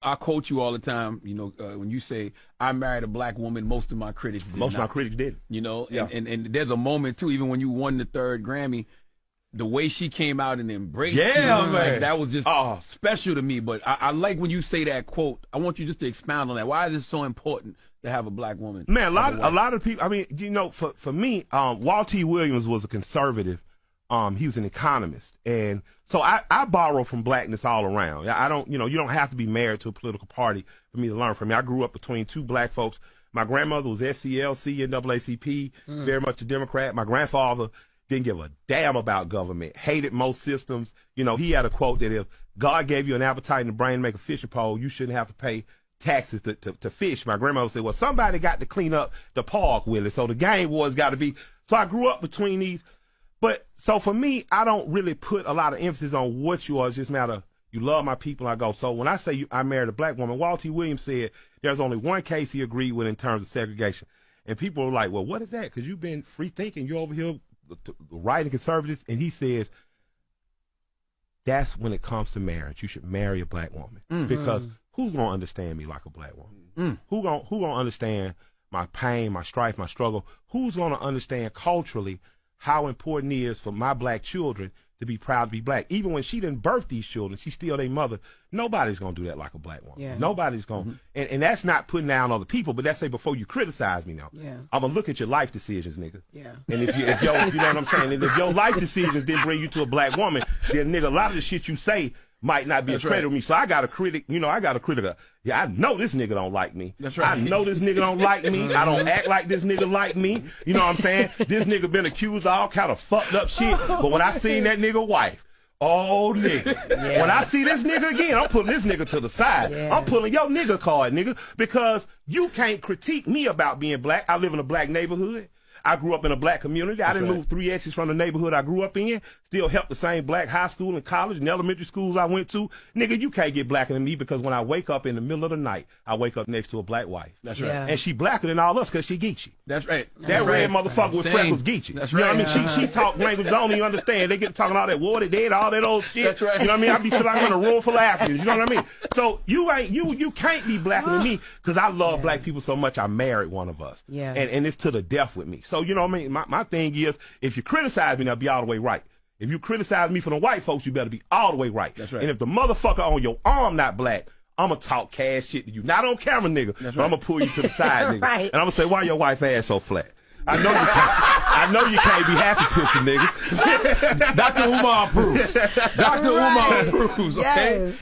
I quote you all the time, when you say, I married a black woman, most of my critics did Most of not. my critics did. Yeah. And there's a moment, too, even when you won the 3rd Grammy, the way she came out and embraced you, man. like, that was just special to me. But I like when you say that quote. I want you just to expound on that. Why is it so important to have a black woman? Man, a lot of people, I mean, for me, Walt T. Williams was a conservative. He was an economist. And so I borrow from blackness all around. I don't, you don't have to be married to a political party for me to learn from me. I grew up between 2 black folks. My grandmother was SCLC, NAACP, very much a Democrat. My grandfather didn't give a damn about government, hated most systems. He had a quote that if God gave you an appetite and a brain to make a fishing pole, you shouldn't have to pay taxes to fish. My grandmother said, well, somebody got to clean up the park, Willie. So the game was got to be. So I grew up between these. But so for me, I don't really put a lot of emphasis on what you are. It's just a matter, you love my people, I go. So when I say I married a black woman, Walt T. Williams said there's only one case he agreed with in terms of segregation. And people are like, well, what is that? Because you've been free thinking. You're over here writing conservatives. And he says, that's when it comes to marriage. You should marry a black woman. Because who's going to understand me like a black woman? Who gonna understand my pain, my strife, my struggle? Who's going to understand culturally how important it is for my black children to be proud to be black? Even when she didn't birth these children, she's still their mother. Nobody's going to do that like a black woman. Yeah. Nobody's going to. And that's not putting down other people, but that's say before you criticize me now. Yeah. I'm going to look at your life decisions, nigga. Yeah. And if you know what I'm saying, and if your life decisions didn't bring you to a black woman, then nigga, a lot of the shit you say might not be a credit to me. So I got a critic, yeah, I know this nigga don't like me. That's right. I know this nigga don't like me. I don't act like this nigga like me. You know what I'm saying? This nigga been accused of all kind of fucked up shit. But when I seen that nigga wife, oh nigga. Yeah. When I see this nigga again, I'm putting this nigga to the side. Yeah. I'm pulling your nigga card, nigga. Because you can't critique me about being black. I live in a black neighborhood. I grew up in a black community. I didn't move 3 exits from the neighborhood I grew up in. Still helped the same black high school and college and elementary schools I went to. Nigga, you can't get blacker than me because when I wake up in the middle of the night, I wake up next to a black wife. That's right. Yeah. And she blacker than all us because she Geechee. That's right. That red motherfucker with freckles Geechee. That's You know right. what I mean? She talk language I don't even understand. They get talking all that water dead, all that old shit. That's right. You know what I mean? I be feeling like I'm in a room full of Africans. You know what I mean? So you can't be blacker than me because I love black people so much I married one of us. Yeah. And it's to the death with me. So you know what I mean? My thing is, if you criticize me, now be all the way right. If you criticize me for the white folks, you better be all the way right. That's right. And if the motherfucker on your arm not black, I'ma talk cash shit to you. Not on camera, nigga. That's but right. I'ma pull you to the side, nigga. Right. And I'ma say, why your wife ass so flat? I know you can't be happy, pussy nigga. Dr. Umar approves. Dr. Umar approves, okay? Yes.